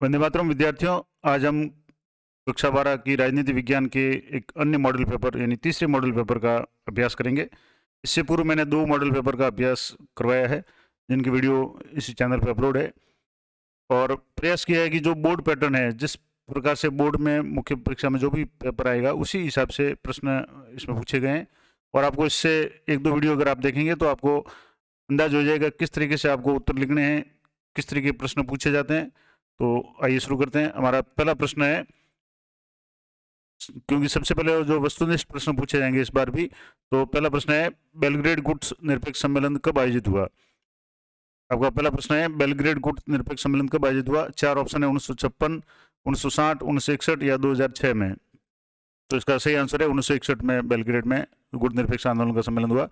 वंदे मातरम विद्यार्थियों, आज हम कक्षा 12 की राजनीति विज्ञान के एक अन्य मॉडल पेपर यानी तीसरे मॉडल पेपर का अभ्यास करेंगे। इससे पूर्व मैंने 2 मॉडल पेपर का अभ्यास करवाया है, जिनकी वीडियो इसी चैनल पे अपलोड है। और प्रयास किया है कि जो बोर्ड पैटर्न है, जिस प्रकार से बोर्ड में मुख्य परीक्षा में जो भी पेपर आएगा उसी हिसाब से प्रश्न इसमें पूछे गए हैं। और आपको इससे 1-2 वीडियो अगर आप देखेंगे तो आपको अंदाज हो जाएगा किस तरीके से आपको उत्तर लिखने हैं, किस तरीके के प्रश्न पूछे जाते हैं। तो आइए शुरू करते हैं। हमारा पहला प्रश्न है, क्योंकि सबसे पहले जो वस्तुनिष्ठ प्रश्न पूछे जाएंगे इस बार भी, तो पहला प्रश्न है, बेलग्रेड गुट निरपेक्ष सम्मेलन कब आयोजित हुआ? आपका पहला प्रश्न है, बेलग्रेड गुट निरपेक्ष सम्मेलन कब आयोजित हुआ? 4 ऑप्शन है, 1956, 1960, 1961 या 2006 में। तो इसका सही आंसर है 1961 में बेलग्रेड में गुट निरपेक्ष आंदोलन का सम्मेलन हुआ।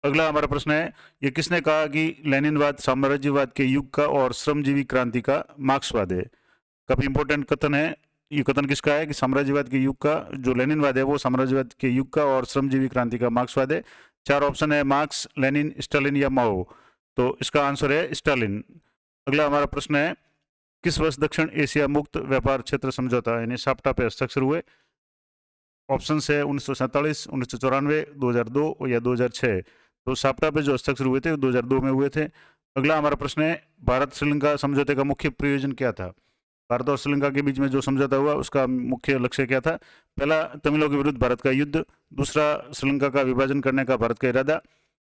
अगला हमारा प्रश्न है, ये किसने कहा कि लेनिनवाद साम्राज्यवाद के युग का और श्रमजीवी क्रांति का मार्क्सवाद है? काफी इंपॉर्टेंट कथन है। ये कथन किसका है कि साम्राज्यवाद के युग का जो लेनिनवाद है वो साम्राज्यवाद के युग का और श्रमजीवी क्रांति का मार्क्सवाद है। 4 ऑप्शन है, मार्क्स, लेनिन, स्टालिन या माओ। तो इसका आंसर है स्टालिन। अगला हमारा प्रश्न है, किस वर्ष दक्षिण एशिया मुक्त व्यापार क्षेत्र समझौता यानी साप्टा पे हस्ताक्षर हुए? ऑप्शन है 1947, 1994, 2002 या 2006। तो साप्टा पे जो हस्ताक्षर हुए थे 2002 में हुए थे। अगला हमारा प्रश्न है, भारत श्रीलंका समझौते का मुख्य प्रयोजन क्या था? भारत और श्रीलंका के बीच में जो समझौता हुआ उसका मुख्य लक्ष्य क्या था? पहला, तमिलों के विरुद्ध भारत का युद्ध। दूसरा, श्रीलंका का विभाजन करने का भारत का इरादा।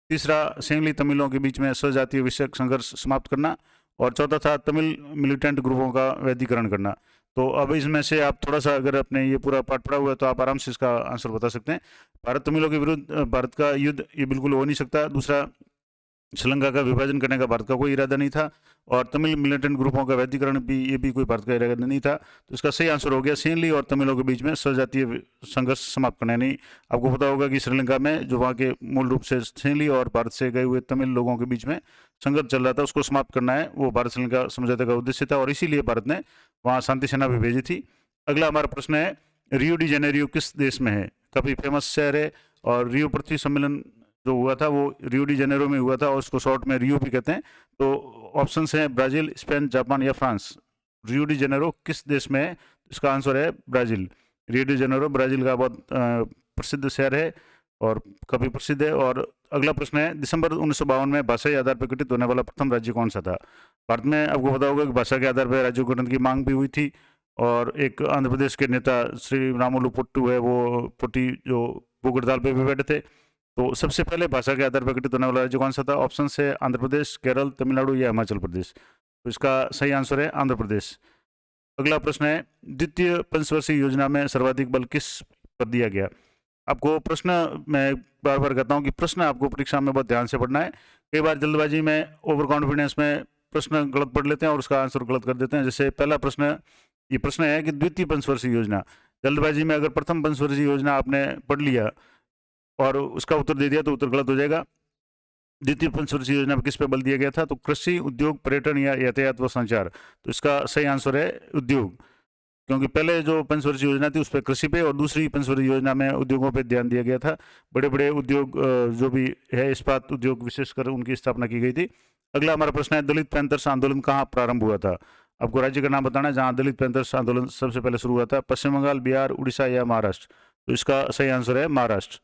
तीसरा, सेंगली तमिलों के बीच में स्वजातीय विषयक संघर्ष समाप्त करना। और चौथा था तमिल मिलिटेंट ग्रुपों का वैधीकरण करना। तो अब इसमें से आप थोड़ा सा अगर आपने ये पूरा पाठ पढ़ा हुआ है तो आप आराम से इसका आंसर बता सकते हैं। भारत तमिलों के विरुद्ध भारत का युद्ध ये बिल्कुल हो नहीं सकता। दूसरा, श्रीलंका का विभाजन करने का भारत का कोई इरादा नहीं था। और तमिल मिलिटेंट ग्रुपों का वैधीकरण भी ये भी कोई भारत का इरादा नहीं था। तो इसका सही आंसर हो गया सेंगली और तमिलों के बीच में स्वजातीय संघर्ष समाप्त करना। यानी आपको पता होगा कि श्रीलंका में जो वहाँ के मूल रूप से सेंगली और भारत से गए हुए तमिल लोगों के बीच में संघर्ष चल रहा था, उसको समाप्त करना है, वो भारत श्रीलंका समझौते का उद्देश्य था और इसीलिए भारत ने वहाँ शांति सेना भी भेजी थी। अगला हमारा प्रश्न है, रियो डी जेनेरियो किस देश में है? काफ़ी फेमस शहर है और रियो पृथ्वी सम्मेलन जो हुआ था वो रियो डी जेनेरो में हुआ था और उसको शॉर्ट में रियो भी कहते हैं। तो ऑप्शन हैं ब्राजील, स्पेन, जापान या फ्रांस। रियो डी जेनेरो किस देश में है? इसका आंसर है Brazil. Rio de Janeiro Brazil का बहुत प्रसिद्ध शहर है और काफ़ी प्रसिद्ध है। और अगला प्रश्न है, दिसंबर 1952 में भाषा के आधार पर गठित होने वाला प्रथम राज्य कौन सा था? भारत में आपको पता होगा कि भाषा के आधार पर राज्य गठन की मांग भी हुई थी और एक आंध्र प्रदेश के नेता श्री रामुलु पोट्टू है, वो पोटी जो भूख हड़ताल पे भी बैठे थे। तो सबसे पहले भाषा के आधार पर गठित होने वाला राज्य कौन सा था? ऑप्शन है आंध्र प्रदेश, केरल, तमिलनाडु या हिमाचल प्रदेश। तो इसका सही आंसर है आंध्र प्रदेश। अगला प्रश्न है, द्वितीय पंचवर्षीय योजना में सर्वाधिक बल किस पर दिया गया? आपको प्रश्न मैं बार बार कहता हूँ कि प्रश्न आपको परीक्षा में बहुत ध्यान से पढ़ना है। कई बार जल्दबाजी में, ओवर कॉन्फिडेंस में प्रश्न गलत पढ़ लेते हैं और उसका आंसर गलत कर देते हैं। जैसे पहला प्रश्न, ये प्रश्न है कि द्वितीय पंचवर्षीय योजना, जल्दबाजी में अगर प्रथम पंचवर्षीय योजना आपने पढ़ लिया और उसका उत्तर दे दिया तो उत्तर गलत हो जाएगा। द्वितीय पंचवर्षीय योजना पर किस पे बल दिया गया था? तो कृषि, उद्योग, पर्यटन या यातायात व संचार। तो इसका सही आंसर है उद्योग, क्योंकि पहले जो पंचवर्षीय योजना थी उस पर कृषि पे और दूसरी पंचवर्षीय योजना में उद्योगों पे ध्यान दिया गया था। बड़े बड़े उद्योग जो भी है, इस्पात उद्योग विशेषकर, उनकी स्थापना की गई थी। अगला हमारा प्रश्न है, दलित पैंथर्स आंदोलन कहाँ प्रारंभ हुआ था? आपको राज्य का नाम बताना है जहाँ दलित पैंथर्स आंदोलन सबसे पहले शुरू हुआ था। पश्चिम बंगाल, बिहार, उड़ीसा या महाराष्ट्र। तो इसका सही आंसर है महाराष्ट्र।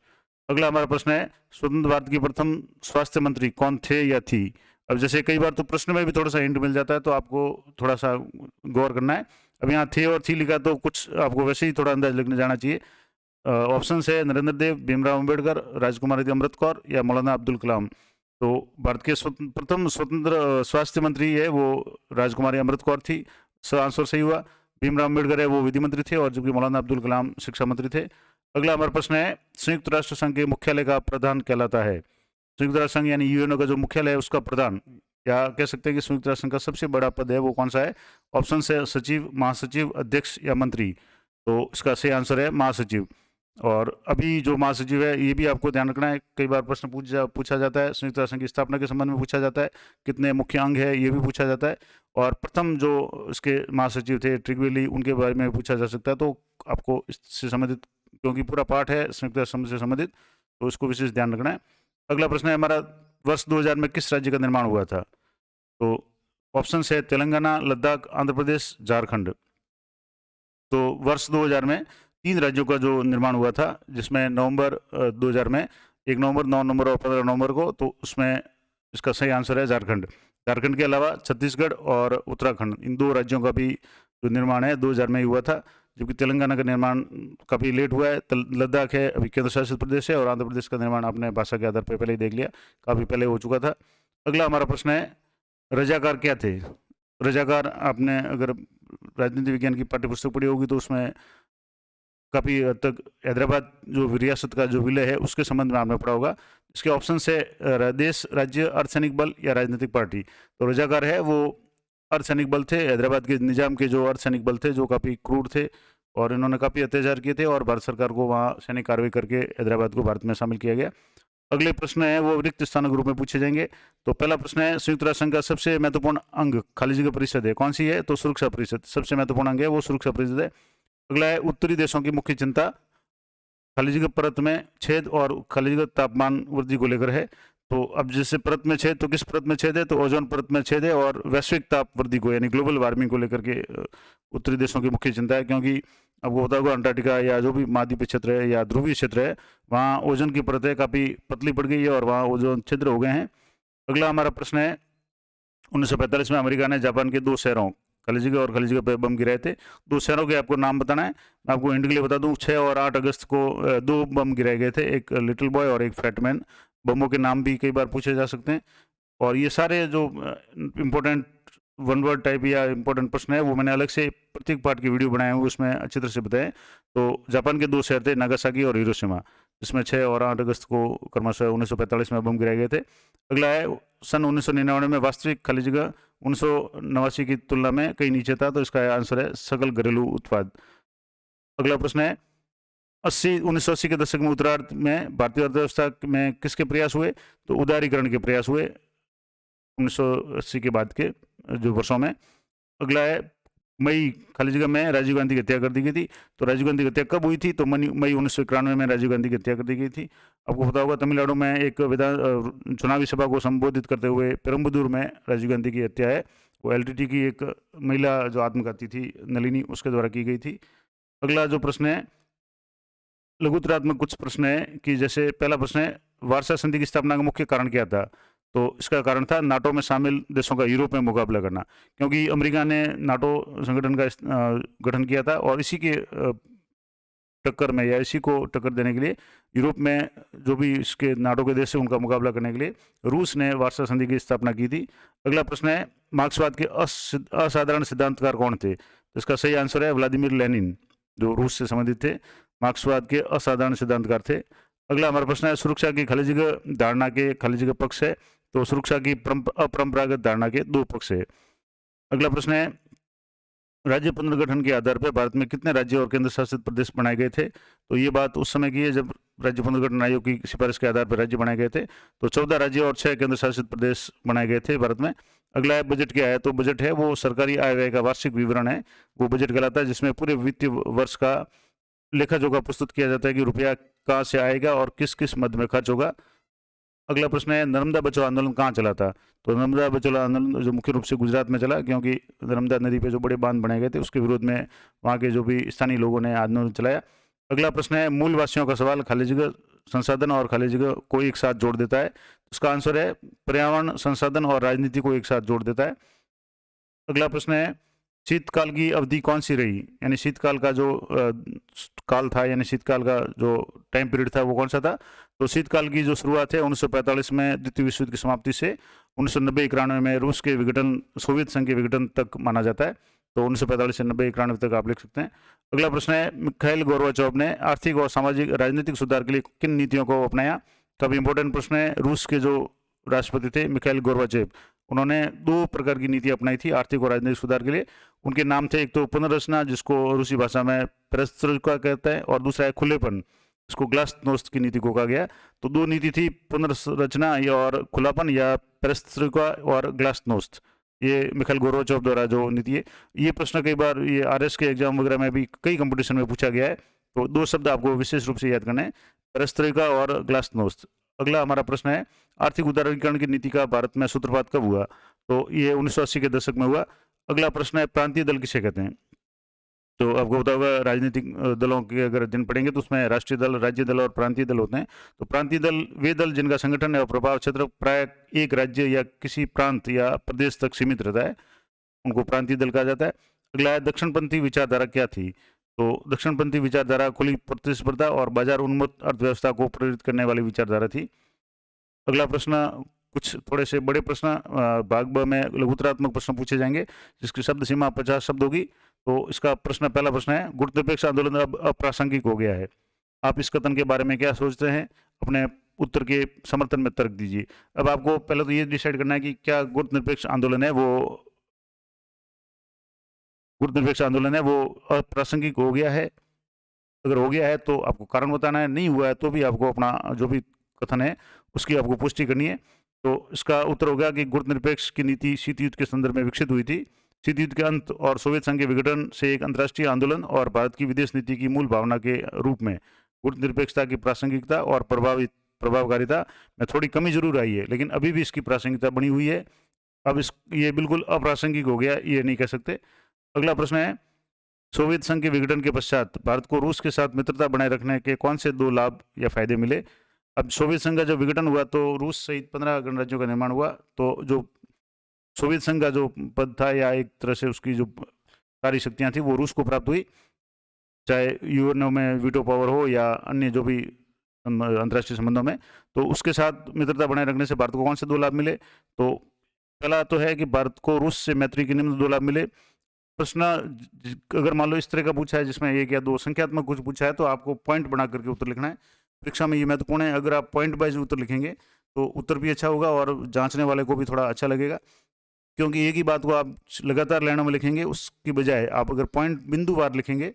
अगला हमारा प्रश्न है, स्वतंत्र भारत की प्रथम स्वास्थ्य मंत्री कौन थे या थी? अब जैसे कई बार तो प्रश्न में भी थोड़ा सा हिंट मिल जाता है, तो आपको थोड़ा सा गौर करना है। अब यहाँ थे और थी लिखा तो कुछ आपको वैसे ही थोड़ा अंदाज लगने जाना चाहिए। ऑप्शन है नरेंद्र देव, भीमराव अम्बेडकर, राजकुमारी अमृत कौर या मौलाना अब्दुल कलाम। तो भारत के प्रथम स्वतंत्र स्वास्थ्य मंत्री है वो राजकुमारी अमृत कौर थी। आंसर सही हुआ। भीमराव अम्बेडकर है वो विधि मंत्री थे और जबकि मौलाना अब्दुल कलाम शिक्षा मंत्री थे। अगला हमारा प्रश्न है, संयुक्त राष्ट्र संघ के मुख्यालय का प्रधान कहलाता है? संयुक्त राष्ट्र संघ यानी यूएनओ का जो मुख्यालय है उसका प्रधान, या कह सकते हैं कि संयुक्त राष्ट्र संघ का सबसे बड़ा पद है वो कौन सा है? ऑप्शन है सचिव, महासचिव, अध्यक्ष या मंत्री। तो इसका सही आंसर है महासचिव। और अभी जो महासचिव है ये भी आपको ध्यान रखना है, कई बार प्रश्न पूछा जाता है। संयुक्त राष्ट्र संघ की स्थापना के संबंध में पूछा जाता है, कितने मुख्य अंग है ये भी पूछा जाता है। और प्रथम जो इसके महासचिव थे ट्रिगवेली, उनके बारे में पूछा जा सकता है। तो आपको इससे संबंधित, क्योंकि पूरा पाठ है संयुक्त राष्ट्र संघ से संबंधित, तो इसको विशेष ध्यान रखना है। अगला प्रश्न है हमारा, वर्ष 2000 में किस राज्य का निर्माण हुआ था? तो ऑप्शन है तेलंगाना, लद्दाख, आंध्र प्रदेश, झारखंड। तो वर्ष 2000 में 3 राज्यों का जो निर्माण हुआ था, जिसमें नवंबर 2000 में 1 नवंबर, 9 नवंबर और 15 नवंबर को, तो उसमें इसका सही आंसर है झारखंड। झारखंड के अलावा छत्तीसगढ़ और उत्तराखंड, इन 2 राज्यों का भी जो निर्माण है 2000 में ही हुआ था, जबकि तेलंगाना का निर्माण काफ़ी लेट हुआ है। लद्दाख है अभी केंद्र शासित प्रदेश है, और आंध्र प्रदेश का निर्माण आपने भाषा के आधार पर पहले ही देख लिया, काफ़ी पहले हो चुका था। अगला हमारा प्रश्न है, रजाकार क्या थे? रजाकार, आपने अगर राजनीति विज्ञान की पाठ्यपुस्तक पढ़ी होगी तो उसमें काफ़ी हद तक हैदराबाद जो रियासत का जो विलय है उसके संबंध में आपने पढ़ा होगा। इसके ऑप्शन है देश, राज्य, अर्धसैनिक बल या राजनीतिक पार्टी। तो रजाकार है वो अर्धसैनिक बल थे, हैदराबाद के निजाम के जो अर्धसैनिक बल थे, जो काफ़ी क्रूर थे और इन्होंने काफ़ी अत्याचार किए थे, और भारत सरकार को वहाँ सैनिक कार्रवाई करके हैदराबाद को भारत में शामिल किया गया। अगले प्रश्न है वो रिक्त स्थानों के रूप में पूछे जाएंगे। तो पहला प्रश्न है, संयुक्त राष्ट्र संघ का सबसे महत्वपूर्ण अंग खाली जगह परिषद है, कौन सी है? तो सुरक्षा परिषद। सबसे महत्वपूर्ण अंग है वो सुरक्षा परिषद है। अगला है, उत्तरी देशों की मुख्य चिंता खाली जगह परत में छेद और खाली जगह तापमान वृद्धि को लेकर है। तो अब जैसे परत में छेद, तो किस परत में छेद है? तो ओजोन परत में छेद है, और वैश्विक ताप वृद्धि को यानी ग्लोबल वार्मिंग को लेकर के उत्तरी देशों की मुख्य चिंता है, क्योंकि आपको पता होगा अंटार्कटिका या जो भी महाद्वीपीय क्षेत्र है या ध्रुवीय क्षेत्र है, वहाँ ओजोन की परतें काफ़ी पतली पड़ गई है और वहाँ ओजोन छिद्र हो गए हैं। अगला हमारा प्रश्न है, 1945 में अमेरिका ने जापान के 2 शहरों खाली जगह और खाली जगह पे बम गिराए थे। 2 शहरों के आपको नाम बताना है। मैं आपको हिंट के लिए बता दूं, 6 और 8 अगस्त को 2 बम गिराए गए थे, एक लिटिल बॉय और एक फैटमैन। बमों के नाम भी कई बार पूछे जा सकते हैं, और ये सारे जो इम्पोर्टेंट वन वर्ड टाइप या इंपॉर्टेंट प्रश्न है वो मैंने अलग से प्रत्येक पार्ट की वीडियो बनाए हुए, उसमें अच्छी तरह से बताए। तो जापान के 2 शहर थे, नागासाकी और हिरोशिमा, जिसमें 6 और 8 अगस्त को क्रमशः 1945 में बम गिराए गए थे। अगला है, सन 1999 में वास्तविक खाली जगह 1989 की तुलना में कहीं नीचे था, तो इसका आंसर है सकल घरेलू उत्पाद। अगला प्रश्न है, 1980 के दशक में उत्तरार्ध में भारतीय अर्थव्यवस्था में किसके प्रयास हुए? तो उदारीकरण के प्रयास हुए 1980 के बाद के जो वर्षों में। अगला है, मई खाली जगह में राजीव गांधी की हत्या कर दी गई थी। तो राजीव गांधी की हत्या कब हुई थी? तो मई 1991 में राजीव गांधी की हत्या कर दी गई थी। आपको पता होगा तमिलनाडु में एक चुनावी सभा को संबोधित करते हुए पेरम्बदूर में राजीव गांधी की हत्या है, वो एलटीटी की एक महिला जो आत्मघाती थी नलिनी, उसके द्वारा की गई थी। अगला जो प्रश्न है, लघुत्तरात्मक कुछ प्रश्न है कि जैसे पहला प्रश्न है, वार्सा संधि की स्थापना का मुख्य कारण क्या था? तो इसका कारण था नाटो में शामिल देशों का यूरोप में मुकाबला करना, क्योंकि अमेरिका ने नाटो संगठन का गठन किया था, और इसी के टक्कर में या इसी को टक्कर देने के लिए यूरोप में जो भी इसके नाटो के देश है उनका मुकाबला करने के लिए रूस ने वार्सा संधि की स्थापना की थी। अगला प्रश्न है, मार्क्सवाद के असाधारण सिद्धांतकार कौन थे? तो इसका सही आंसर है व्लादिमीर लेनिन, जो रूस से संबंधित थे, मार्क्सवाद के असाधारण सिद्धांतकार थे। अगला हमारा प्रश्न है, सुरक्षा की खाली जगह धारणा के खाली जगह पक्ष है। तो सुरक्षा की अपरंपरागत धारणा के 2 पक्ष है। अगला प्रश्न है, राज्य पुनर्गठन के आधार पर भारत में कितने राज्य और केंद्र शासित प्रदेश बनाए गए थे? तो ये बात उस समय की है जब राज्य पुनर्गठन आयोग की सिफारिश के आधार पर राज्य बनाए गए थे। तो 14 राज्य और 6 केंद्र शासित प्रदेश बनाए गए थे भारत में। अगला है, बजट क्या है? तो बजट है वो सरकारी आय व्यय का वार्षिक विवरण है, वो बजट कहलाता है, जिसमें पूरे वित्तीय वर्ष का लेखा जोखा प्रस्तुत किया जाता है कि रुपया कहाँ से आएगा और किस किस मद में खर्च होगा। अगला प्रश्न है, नर्मदा बचाओ आंदोलन कहाँ चला था? तो नर्मदा बचाओ आंदोलन जो मुख्य रूप से गुजरात में चला, क्योंकि नर्मदा नदी पे जो बड़े बांध बनाए गए थे उसके विरोध में वहाँ के जो भी स्थानीय लोगों ने आंदोलन चलाया। अगला प्रश्न है, मूल वासियों का सवाल खाली जगह संसाधन और खाली जगह को एक साथ जोड़ देता है। उसका आंसर है पर्यावरण, संसाधन और राजनीति को एक साथ जोड़ देता है। अगला प्रश्न है, शीतकाल की अवधि कौन सी रही? यानी शीतकाल का जो काल था, यानी शीतकाल का जो टाइम पीरियड था वो कौन सा था? तो शीतकाल की जो शुरुआत है 1945 में द्वितीय विश्व युद्ध की समाप्ति से 1990-91 में रूस के विघटन, सोवियत संघ के विघटन तक माना जाता है। तो 1945 से 90-91 तक आप लिख सकते हैं। अगला प्रश्न है, मिखाइल गोर्बाचोव ने आर्थिक और सामाजिक राजनीतिक सुधार के लिए किन नीतियों को अपनाया? काफी इंपॉर्टेंट प्रश्न है। रूस के जो राष्ट्रपति थे मिखाइल गोर्बाचेव, उन्होंने 2 प्रकार की नीति अपनाई थी आर्थिक और राजनीतिक सुधार के लिए। उनके नाम थे, एक तो पुनर्रचना, जिसको रूसी भाषा में पेरेस्ट्रोइका कहते हैं, और दूसरा है खुलेपन, इसको ग्लासनोस्ट की नीति को कहा गया। तो 2 नीति थी, पुनर्रचना और खुलापन, या पेरेस्ट्रोइका और ग्लासनोस्ट। ये मिखाइल गोर्बाचोव द्वारा जो नीति है। ये प्रश्न कई बार ये आरएस के एग्जाम वगैरह में भी कई कंपटीशन में पूछा गया है। तो 2 शब्द आपको विशेष रूप से याद करने हैं, पेरेस्ट्रोइका और ग्लासनोस्ट। अगला हमारा प्रश्न है, आर्थिक उदारीकरण की नीति का भारत में सूत्रपात कब हुआ? तो ये 1980 के दशक में हुआ। अगला प्रश्न है, प्रांतीय दल किसे कहते हैं? तो आपको पता होगा, राजनीतिक दलों के अगर अध्ययन पढ़ेंगे तो उसमें राष्ट्रीय दल, राज्य दल और प्रांतीय दल होते हैं। तो प्रांतीय दल वे दल जिनका संगठन और प्रभाव क्षेत्र प्राय एक राज्य या किसी प्रांत या प्रदेश तक सीमित रहता है, उनको प्रांतीय दल कहा जाता है। अगला है, दक्षिणपंथी विचारधारा क्या थी? तो दक्षिणपंथी विचारधारा खुली प्रतिस्पर्धा और बाजार उन्मुक्त अर्थव्यवस्था को प्रेरित करने वाली विचारधारा थी। अगला प्रश्न, कुछ थोड़े से बड़े प्रश्न भाग ब में लघुतरात्मक प्रश्न पूछे जाएंगे, जिसकी शब्द सीमा 50 शब्द होगी। तो इसका प्रश्न, पहला प्रश्न है, गुरुत्वाकर्षण आंदोलन अब अप्रासंगिक हो गया है, आप इस कथन के बारे में क्या सोचते हैं? अपने उत्तर के समर्थन में तर्क दीजिए। अब आपको पहले तो ये डिसाइड करना है कि क्या गुरुत्वाकर्षण आंदोलन है वो अप्रासंगिक हो गया है। अगर हो गया है तो आपको कारण बताना है, नहीं हुआ है तो भी आपको अपना जो भी कथन है उसकी आपको पुष्टि करनी है। तो इसका उत्तर होगा कि गुरुत्वाकर्षण की नीति शीत युद्ध के संदर्भ में विकसित हुई थी। शीत युद्ध के अंत और सोवियत संघ के विघटन से एक अंतर्राष्ट्रीय आंदोलन और भारत की विदेश नीति की मूल भावना के रूप में गुरुत्वाकर्षणता की प्रासंगिकता और प्रभावकारिता में थोड़ी कमी जरूर आई है, लेकिन अभी भी इसकी प्रासंगिकता बनी हुई है। अब ये बिल्कुल अप्रासंगिक हो गया, ये नहीं कह सकते। अगला प्रश्न है, सोवियत संघ के विघटन के पश्चात भारत को रूस के साथ मित्रता बनाए रखने के कौन से 2 लाभ या फायदे मिले? अब सोवियत संघ का जब विघटन हुआ तो रूस सहित 15 गणराज्यों का निर्माण हुआ। तो जो सोवियत संघ का जो पद था या एक तरह से उसकी जो सारी शक्तियां थी वो रूस को प्राप्त हुई, चाहे यूएनओ में वीटो पावर हो या अन्य जो भी अंतर्राष्ट्रीय संबंधों में। तो उसके साथ मित्रता बनाए रखने से भारत को कौन से 2 लाभ मिले? तो पहला तो है कि भारत को रूस से मैत्री के निम्न 2 लाभ मिले। प्रश्न अगर मान लो इस तरह का पूछा है जिसमें 1 या 2 संख्यात्मक कुछ पूछा है तो आपको पॉइंट बना करके उत्तर लिखना है। परीक्षा में ये महत्वपूर्ण है, अगर आप पॉइंट वाइज उत्तर लिखेंगे तो उत्तर भी अच्छा होगा और जांचने वाले को भी थोड़ा अच्छा लगेगा, क्योंकि एक ही बात को आप लगातार लाइनों में लिखेंगे उसकी बजाय आप अगर पॉइंट बिंदुवार लिखेंगे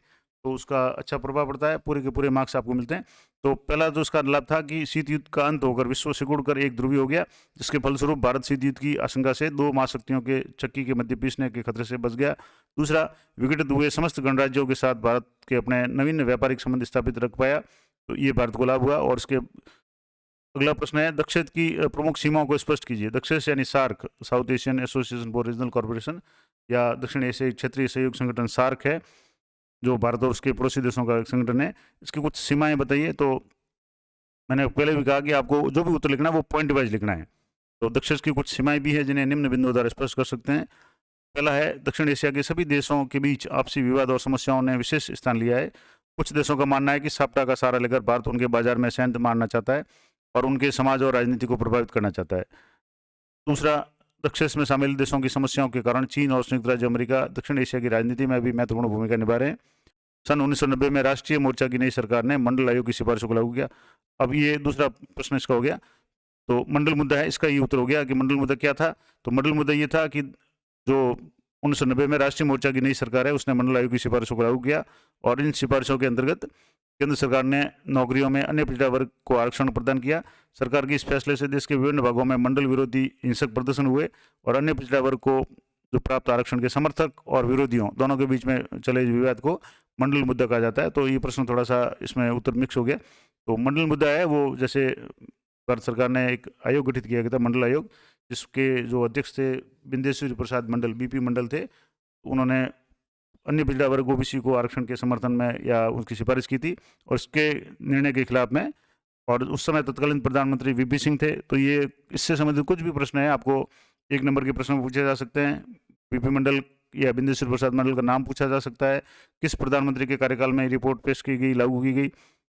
तो उसका अच्छा प्रभाव पड़ता है, पूरे के पूरे मार्क्स आपको मिलते हैं। तो पहला तो उसका लाभ था कि शीत युद्ध का अंत होकर विश्व सिकुड़कर एक ध्रुवीय हो गया, जिसके फलस्वरूप भारत शीत युद्ध की आशंका से 2 महाशक्तियों के चक्की के मध्य पीसने के खतरे से बच गया। दूसरा, विघटित हुए समस्त गणराज्यों के साथ भारत के अपने नवीन व्यापारिक संबंध स्थापित रख पाया, तो ये भारत को लाभ हुआ। और इसके अगला प्रश्न है, दक्षिण की प्रमुख सीमाओं को स्पष्ट कीजिए। दक्षिण यानी SAARC, South Asian Association for Regional Corporation, या दक्षिण एशियाई क्षेत्रीय सहयोग संगठन सार्क है, जो भारत और उसके पड़ोसी देशों का एक संगठन है। इसकी कुछ सीमाएं बताइए। तो मैंने पहले भी कहा कि आपको जो भी उत्तर लिखना है वो पॉइंट वाइज लिखना है। तो दक्षिण की कुछ सीमाएं भी है जिन्हें निम्न बिंदुओं द्वारा स्पष्ट कर सकते हैं। पहला है, दक्षिण एशिया के सभी देशों के बीच आपसी विवाद और समस्याओं ने विशेष स्थान लिया है। कुछ देशों का मानना है कि सप्ताह का सहारा लेकर भारत उनके बाजार में सेंध मारना चाहता है और उनके समाज और राजनीति को प्रभावित करना चाहता है। दूसरा, दक्षिण में शामिल देशों की समस्याओं के कारण चीन और संयुक्त राज्य अमेरिका दक्षिण एशिया की राजनीति में भी महत्वपूर्ण भूमिका निभा रहे हैं। सन 1990 में राष्ट्रीय मोर्चा की नई सरकार ने मंडल आयोग की सिफारिशों को लागू किया। अब ये दूसरा प्रश्न इसका हो गया। तो मंडल मुद्दा है, इसका ये उत्तर हो गया कि मंडल मुद्दा क्या था। तो मंडल मुद्दा ये था कि जो 1990 में राष्ट्रीय मोर्चा की नई सरकार है उसने मंडल आयोग की सिफारिशों को लागू किया, और इन सिफारिशों के अंतर्गत केंद्र सरकार ने नौकरियों में अन्य पिछड़ा वर्ग को आरक्षण प्रदान किया। सरकार के इस फैसले से देश के विभिन्न भागों में मंडल विरोधी हिंसक प्रदर्शन हुए और अन्य पिछड़ा वर्ग को जो प्राप्त आरक्षण के समर्थक और विरोधियों दोनों के बीच में चले विवाद को मंडल मुद्दा कहा जाता है। तो ये प्रश्न थोड़ा सा इसमें उत्तर मिक्स हो गया। तो मंडल मुद्दा है वो, जैसे भारत सरकार ने एक आयोग गठित किया गया था, मंडल आयोग, जिसके जो अध्यक्ष थे बिंदेश्वरी प्रसाद मंडल, बीपी मंडल थे। उन्होंने अन्य पिछड़ा वर्ग ओबीसी को आरक्षण के समर्थन में या उसकी सिफारिश की थी और इसके निर्णय के खिलाफ में, और उस समय तत्कालीन प्रधानमंत्री वीपी सिंह थे। तो ये इससे संबंधित कुछ भी प्रश्न है आपको 1 नंबर के प्रश्न पूछे जा सकते हैं। बीपी मंडल या बिंदेश्वरी प्रसाद मंडल का नाम पूछा जा सकता है, किस प्रधानमंत्री के कार्यकाल में रिपोर्ट पेश की गई, लागू की गई,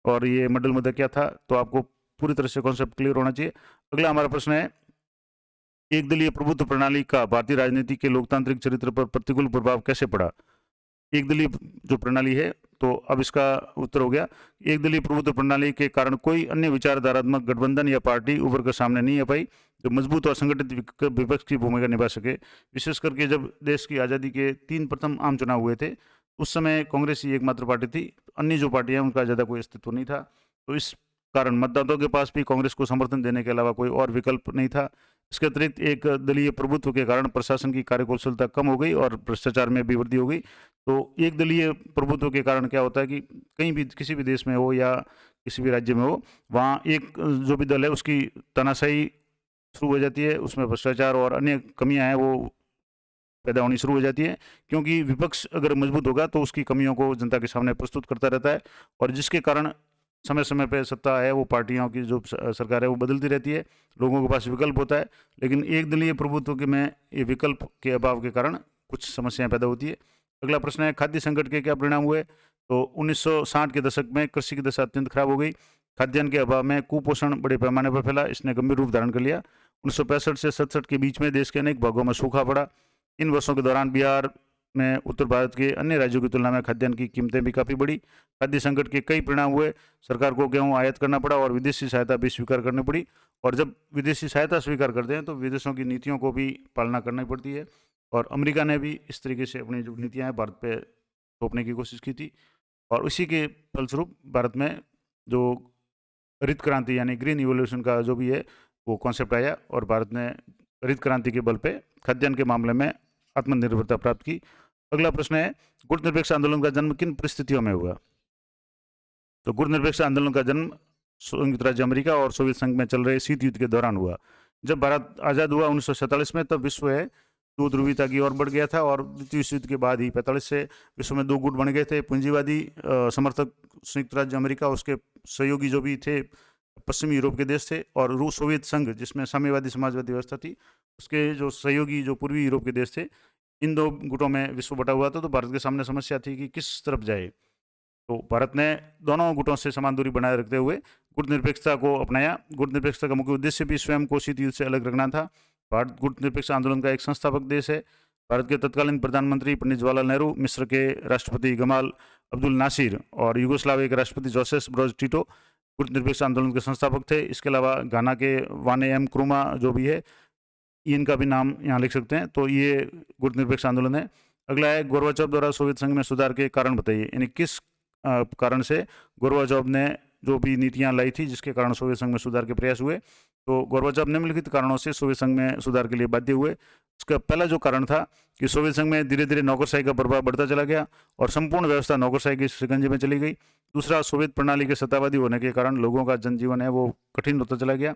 और ये मंडल मुद्दा क्या था। तो आपको पूरी तरह से कॉन्सेप्ट क्लियर होना चाहिए। अगला हमारा प्रश्न है, एक दलीय प्रभुत्व प्रणाली का भारतीय राजनीति के लोकतांत्रिक चरित्र पर प्रतिकूल प्रभाव कैसे पड़ा? एक दलीय जो प्रणाली है, तो अब इसका उत्तर हो गया, एक दलीय प्रभुत्व प्रणाली के कारण कोई अन्य विचारधारात्मक गठबंधन या पार्टी उभर कर सामने नहीं आ पाई जो मजबूत और संगठित विपक्ष की भूमिका निभा सके। विशेष करके जब देश की आज़ादी के 3 प्रथम आम चुनाव हुए थे उस समय कांग्रेस ही एकमात्र पार्टी थी, अन्य जो पार्टियां उनका ज़्यादा कोई अस्तित्व नहीं था। तो इस कारण मतदाताओं के पास भी कांग्रेस को समर्थन देने के अलावा कोई और विकल्प नहीं था। इसके अतिरिक्त एक दलीय प्रभुत्व के कारण प्रशासन की कार्यकुशलता कम हो गई और भ्रष्टाचार में भी वृद्धि हो गई। तो एक दलीय प्रभुत्व के कारण क्या होता है कि कहीं भी किसी भी देश में हो या किसी भी राज्य में हो, वहाँ एक जो भी दल है उसकी तानाशाही शुरू हो जाती है, उसमें भ्रष्टाचार और अन्य कमियां हैं वो पैदा होनी शुरू हो जाती है, क्योंकि विपक्ष अगर मजबूत होगा तो उसकी कमियों को जनता के सामने प्रस्तुत करता रहता है, और जिसके कारण समय समय पे सत्ता है वो पार्टियों की जो सरकार है वो बदलती रहती है, लोगों के पास विकल्प होता है, लेकिन एक दलीय प्रभुत्व के में ये विकल्प के अभाव के कारण कुछ समस्याएं पैदा होती है। अगला प्रश्न है, खाद्य संकट के क्या परिणाम हुए? तो 1960 के दशक में कृषि की दशा अत्यंत खराब हो गई, खाद्यान्न के अभाव में कुपोषण बड़े पैमाने पर फैला, इसने गंभीर रूप धारण कर लिया। 1965 से 67 के बीच में देश के अनेक भागों में सूखा पड़ा। इन वर्षों के दौरान बिहार में उत्तर भारत के अन्य राज्यों की तुलना में खाद्यान्न की कीमतें भी काफ़ी बढ़ी। खाद्य संकट के कई परिणाम हुए, सरकार को गेहूं आयात करना पड़ा और विदेशी सहायता भी स्वीकार करनी पड़ी, और जब विदेशी सहायता स्वीकार करते हैं तो विदेशों की नीतियों को भी पालना करनी पड़ती है, और अमेरिका ने भी इस तरीके से अपनी जो नीतियाँ हैं भारत पे थोपने की कोशिश की थी, और उसी के फलस्वरूप भारत में जो हरित क्रांति यानी ग्रीन इवोल्यूशन का जो भी है वो कॉन्सेप्ट आया, और भारत ने हरित क्रांति के बल पे खाद्यान्न के मामले में आत्मनिर्भरता प्राप्त की। अगला प्रश्न है, गुटनिरपेक्ष आंदोलन का जन्म किन परिस्थितियों में हुआ? तो गुटनिरपेक्ष आंदोलन का जन्म संयुक्त राज्य अमेरिका और सोवियत संघ में चल रहे शीत युद्ध के दौरान हुआ। जब भारत आज़ाद हुआ 1947 में, तब विश्व है दो ध्रुवीयता की ओर बढ़ गया था, और द्वितीय विश्व युद्ध के बाद ही 45 से विश्व में दो गुट बन गए थे। पूंजीवादी समर्थक संयुक्त राज्य अमेरिका, उसके सहयोगी जो भी थे पश्चिमी यूरोप के देश थे, और रूस सोवियत संघ जिसमें साम्यवादी समाजवादी व्यवस्था थी, उसके जो सहयोगी जो पूर्वी यूरोप के देश थे, इन दो गुटों में विश्व बटा हुआ था। तो भारत के सामने समस्या थी कि किस तरफ जाए। तो भारत ने दोनों गुटों से समान दूरी बनाए रखते हुए गुटनिरपेक्षता को अपनाया। गुटनिरपेक्षता का मुख्य उद्देश्य भी स्वयं को शीत युद्ध से अलग रखना था। भारत गुटनिरपेक्ष आंदोलन का एक संस्थापक देश है। भारत के तत्कालीन प्रधानमंत्री पंडित जवाहरलाल नेहरू, मिस्र के राष्ट्रपति गमाल अब्दुल नासिर और यूगोस्लाविया के राष्ट्रपति जोसेफ ब्रोज टिटो गुटनिरपेक्ष आंदोलन के संस्थापक थे। इसके अलावा घाना के वाने एम क्रुमा जो भी है, इनका भी नाम यहाँ लिख सकते हैं। तो ये गुटनिरपेक्ष आंदोलन है। अगला है, गोर्बाचोव द्वारा सोवियत संघ में सुधार के कारण बताइए, यानी किस कारण से गोर्बाचोव ने जो भी नीतियां लाई थी जिसके कारण सोवियत संघ में सुधार के प्रयास हुए। तो गोर्बाचोव निम्नलिखित कारणों से सोवियत संघ में सुधार के लिए बाध्य हुए। इसका पहला जो कारण था कि सोवियत संघ में धीरे धीरे नौकरशाही का प्रभाव बढ़ता चला गया और संपूर्ण व्यवस्था नौकरशाही के शिकंजे में चली गई। दूसरा, सोवियत प्रणाली के सत्तावादी होने के कारण लोगों का जनजीवन है वो कठिन होता चला गया।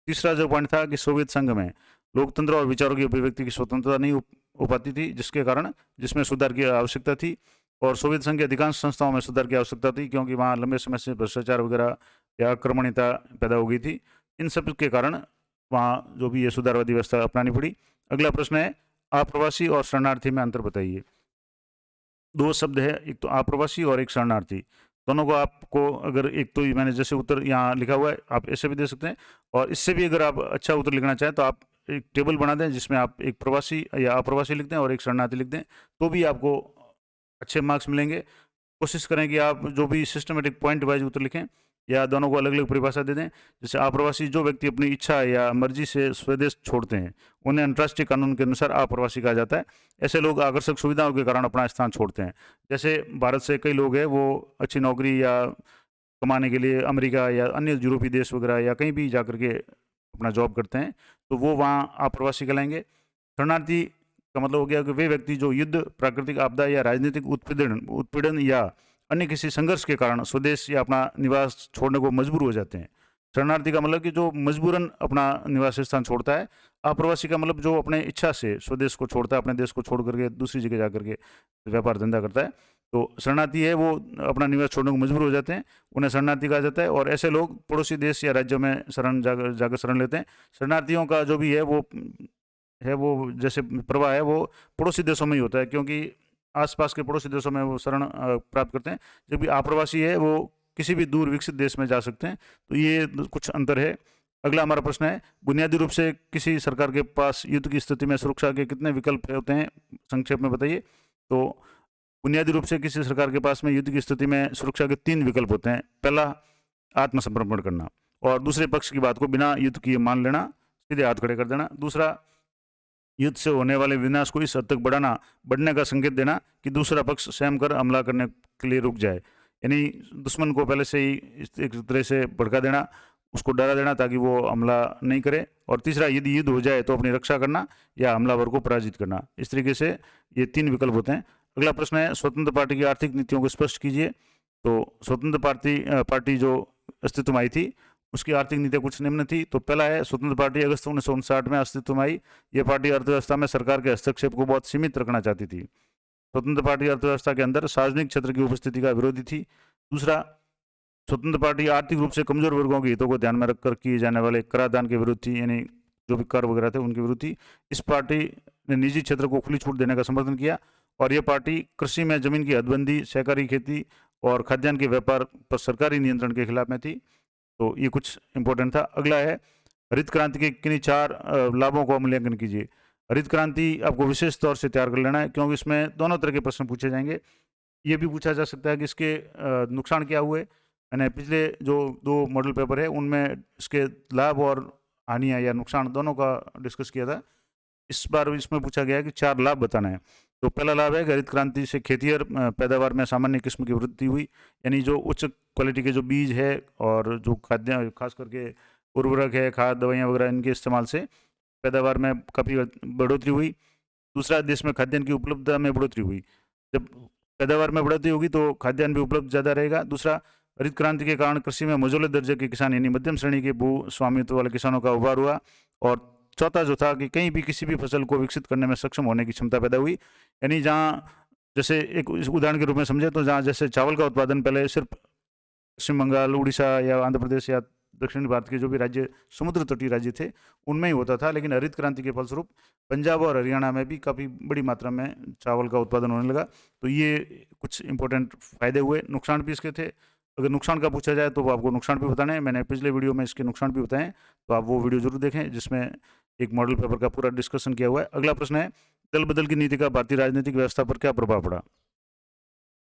तीसरा जो पॉइंट था कि सोवियत संघ में लोकतंत्र और विचारों की अभिव्यक्ति की स्वतंत्रता नहीं हो पाती थी, जिसके कारण जिसमें सुधार की आवश्यकता थी। और सोवियत संघ की अधिकांश संस्थाओं में सुधार की आवश्यकता थी, क्योंकि वहाँ लंबे समय से भ्रष्टाचार वगैरह या आक्रमणीयता पैदा हो गई थी। इन सब के कारण वहाँ जो भी ये सुधारवादी व्यवस्था अपनानी पड़ी। अगला प्रश्न है, आप्रवासी और शरणार्थी में अंतर बताइए। दो शब्द है, एक तो आप्रवासी और एक शरणार्थी। दोनों को आपको अगर एक तो मैंने जैसे उत्तर यहाँ लिखा हुआ है आप ऐसे भी दे सकते हैं, और इससे भी अगर आप अच्छा उत्तर लिखना चाहें तो आप एक टेबल बना दें जिसमें आप एक प्रवासी या अप्रवासी लिख दें और एक शरणार्थी लिख दें, तो भी आपको अच्छे मार्क्स मिलेंगे। कोशिश करें कि आप जो भी सिस्टमेटिक पॉइंट वाइज उत्तर लिखें या दोनों को अलग अलग परिभाषा दे दें। जैसे अप्रवासी जो व्यक्ति अपनी इच्छा या मर्जी से स्वदेश छोड़ते हैं उन्हें अंतर्राष्ट्रीय कानून के अनुसार अप्रवासी कहा जाता है। ऐसे लोग आकर्षक सुविधाओं के कारण अपना स्थान छोड़ते हैं। जैसे भारत से कई लोग हैं वो अच्छी नौकरी या कमाने के लिए अमेरिका या अन्य यूरोपीय देश वगैरह या कहीं भी जा करके अपना जॉब करते हैं, तो वो वहाँ अप्रवासी कहलाएंगे। शरणार्थी का मतलब हो गया कि वे व्यक्ति जो युद्ध, प्राकृतिक आपदा या राजनीतिक उत्पीड़न या अन्य किसी संघर्ष के कारण स्वदेश या अपना निवास छोड़ने को मजबूर हो जाते हैं। शरणार्थी का मतलब कि जो मजबूरन अपना निवास स्थान छोड़ता है। अप्रवासी का मतलब जो अपने इच्छा से स्वदेश को छोड़ता है, अपने देश को छोड़ करके दूसरी जगह जा करके व्यापार धंधा करता है। तो शरणार्थी है वो अपना निवास छोड़ने को मजबूर हो जाते हैं, उन्हें शरणार्थी कहा जाता है। और ऐसे लोग पड़ोसी देश या राज्यों में शरण जाकर शरण लेते हैं। शरणार्थियों का जो भी है वो जैसे प्रवाह है वो पड़ोसी देशों में ही होता है, क्योंकि आसपास के पड़ोसी देशों में वो शरण प्राप्त करते हैं, जबकि आप्रवासी है वो किसी भी दूर विकसित देश में जा सकते हैं। तो ये कुछ अंतर है। अगला हमारा प्रश्न है, बुनियादी रूप से किसी सरकार के पास युद्ध की स्थिति में सुरक्षा के कितने विकल्प होते हैं, संक्षेप में बताइए। तो बुनियादी रूप से किसी सरकार के पास में युद्ध की स्थिति में सुरक्षा के 3 विकल्प होते हैं। पहला, आत्मसमर्पण करना, और दूसरे पक्ष की बात को बिना युद्ध किए मान लेना, सीधे हाथ खड़े कर देना। दूसरा, युद्ध से होने वाले विनाश को इस हद तक बढ़ने का संकेत देना कि दूसरा पक्ष स्वयं कर हमला करने के लिए रुक जाए, यानी दुश्मन को पहले से ही एक तरह से भड़का देना, उसको डरा देना ताकि वो हमला नहीं करे। और तीसरा, यदि युद्ध हो जाए तो अपनी रक्षा करना या हमलावर को पराजित करना। इस तरीके से ये 3 विकल्प होते हैं। अगला प्रश्न है स्वतंत्र पार्टी की आर्थिक नीतियों को स्पष्ट कीजिए। तो स्वतंत्र पार्टी जो अस्तित्व में आई थी उसकी आर्थिक नीतियाँ कुछ निम्न थी। तो पहला है, स्वतंत्र पार्टी अगस्त 1959 में अस्तित्व में आई। यह पार्टी अर्थव्यवस्था में सरकार के हस्तक्षेप को बहुत सीमित रखना चाहती थी। स्वतंत्र पार्टी अर्थव्यवस्था के अंदर सार्वजनिक क्षेत्र की उपस्थिति का विरोधी थी। दूसरा, स्वतंत्र पार्टी आर्थिक रूप से कमजोर वर्गों के हितों को ध्यान में रखकर किए जाने वाले कराधान के विरुद्ध थी, यानी जो भी कर वगैरह थे उनके विरुद्ध थी। इस पार्टी ने निजी क्षेत्र को खुली छूट देने का समर्थन किया और यह पार्टी कृषि में जमीन की हदबंदी, सहकारी खेती और खाद्यान्न के व्यापार पर सरकारी नियंत्रण के खिलाफ में थी। तो ये कुछ इंपॉर्टेंट था। अगला है, हरित क्रांति के किन्हीं 4 लाभों को मूल्यांकन कीजिए। हरित क्रांति आपको विशेष तौर से तैयार कर लेना है क्योंकि इसमें दोनों तरह के प्रश्न पूछे जाएंगे। ये भी पूछा जा सकता है कि इसके नुकसान क्या हुए। मैंने पिछले जो 2 मॉडल पेपर है उनमें इसके लाभ और हानियाँ या नुकसान दोनों का डिस्कस किया था। इस बार इसमें पूछा गया है कि 4 लाभ बताना है। तो पहला लाभ है कि हरित क्रांति से खेती और पैदावार में सामान्य किस्म की वृद्धि हुई, यानी जो उच्च क्वालिटी के जो बीज है और जो खाद्य खास करके उर्वरक है, खाद, दवाइयाँ वगैरह, इनके इस्तेमाल से पैदावार में काफ़ी बढ़ोतरी हुई। दूसरा, देश में खाद्यान्न की उपलब्धता में बढ़ोतरी हुई। जब पैदावार में बढ़ोतरी होगी तो खाद्यान्न भी उपलब्ध ज़्यादा रहेगा। दूसरा, हरित क्रांति के कारण कृषि में मझोले दर्जे के किसान यानी मध्यम श्रेणी के भू स्वामित्व वाले किसानों का उभार हुआ। और चौथा जो था कि कहीं भी किसी भी फसल को विकसित करने में सक्षम होने की क्षमता पैदा हुई, यानी जहाँ जैसे एक उदाहरण के रूप में समझे तो जहाँ जैसे चावल का उत्पादन पहले सिर्फ पश्चिम बंगाल, उड़ीसा या आंध्र प्रदेश या दक्षिणी भारत के जो भी राज्य समुद्र तटीय राज्य थे उनमें ही होता था, लेकिन हरित क्रांति के फलस्वरूप पंजाब और हरियाणा में भी काफ़ी बड़ी मात्रा में चावल का उत्पादन होने लगा। तो ये कुछ इंपॉर्टेंट फायदे हुए। नुकसान भी इसके थे। अगर नुकसान का पूछा जाए तो वो आपको नुकसान भी बताने हैं। मैंने पिछले वीडियो में इसके नुकसान भी बताएं, तो आप वो वीडियो जरूर देखें जिसमें एक मॉडल पेपर का पूरा डिस्कशन किया हुआ है। अगला प्रश्न है, दल बदल की नीति का भारतीय राजनीतिक व्यवस्था पर क्या प्रभाव पड़ा।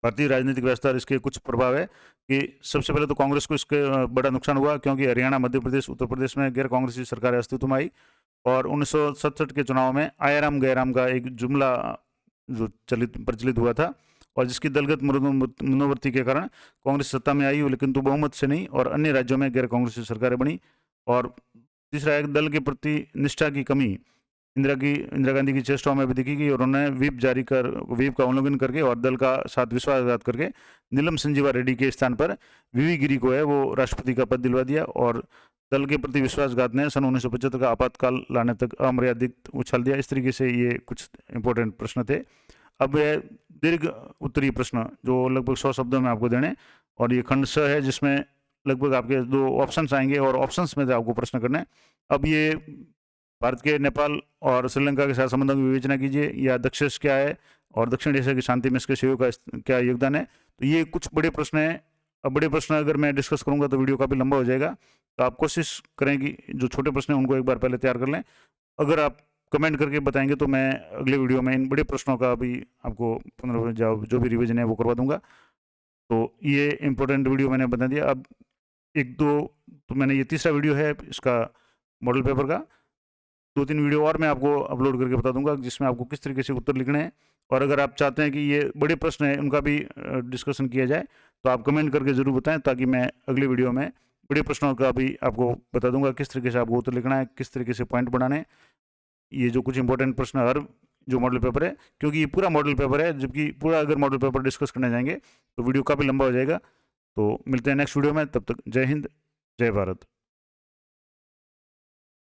भारतीय राजनीतिक व्यवस्था और इसके कुछ प्रभाव है कि सबसे पहले तो कांग्रेस को इसके बड़ा नुकसान हुआ क्योंकि हरियाणा, मध्य प्रदेश, उत्तर प्रदेश में गैर कांग्रेसी सरकारें अस्तित्व में आई और 1967 के चुनाव में आयाराम गैराम का एक जुमला जो प्रचलित हुआ था और जिसकी दलगत मनोवृत्ति के कारण कांग्रेस सत्ता में आई, लेकिन तो बहुमत से नहीं, और अन्य राज्यों में गैर कांग्रेसी सरकारें बनी। और तीसरा है, दल के प्रति निष्ठा की कमी इंदिरा गांधी की चेष्टाओं में भी दिखी गई और उन्होंने व्हीप का उल्लंघन करके और दल का साथ विश्वासघात करके नीलम संजीवा रेड्डी के स्थान पर वीवी गिरी को है वो राष्ट्रपति का पद दिलवा दिया और दल के प्रति विश्वासघात ने सन 1975 का आपातकाल लाने तक अमर्यादित उछाल दिया। इस तरीके से ये कुछ इंपॉर्टेंट प्रश्न थे। अब यह दीर्घ उत्तरीय प्रश्न जो लगभग 100 शब्दों में आपको देने, और ये खंड स है जिसमें लगभग आपके 2 ऑप्शंस आएंगे और ऑप्शंस में से आपको प्रश्न करने। अब ये भारत के नेपाल और श्रीलंका के साथ संबंधों की विवेचना कीजिए, या दक्षिण क्या है और दक्षिण एशिया की शांति में इसके सहयोग का क्या योगदान है। तो ये कुछ बड़े प्रश्न हैं। अब बड़े प्रश्न अगर मैं डिस्कस करूंगा तो वीडियो काफ़ी लंबा हो जाएगा, तो आप कोशिश करें कि जो छोटे प्रश्न हैं उनको एक बार पहले तैयार कर लें। अगर आप कमेंट करके बताएंगे तो मैं अगले वीडियो में इन बड़े प्रश्नों का भी आपको जो भी रिविजन है वो करवा दूंगा। तो ये इंपॉर्टेंट वीडियो मैंने बता दिया। अब 1-2 तो मैंने ये तीसरा वीडियो है इसका मॉडल पेपर का, 2-3 वीडियो और मैं आपको अपलोड करके बता दूंगा जिसमें आपको किस तरीके से उत्तर लिखने हैं। और अगर आप चाहते हैं कि ये बड़े प्रश्न हैं उनका भी डिस्कशन किया जाए तो आप कमेंट करके ज़रूर बताएं, ताकि मैं अगले वीडियो में बड़े प्रश्नों का भी आपको बता दूंगा किस तरीके से आपको उत्तर लिखना है, किस तरीके से पॉइंट बनाने। ये जो कुछ इंपॉर्टेंट प्रश्न हर जो मॉडल पेपर है, क्योंकि ये पूरा मॉडल पेपर है, जबकि पूरा अगर मॉडल पेपर डिस्कस करने जाएंगे तो वीडियो काफ़ी लंबा हो जाएगा। तो मिलते हैं नेक्स्ट वीडियो में, तब तक जय हिंद, जय भारत।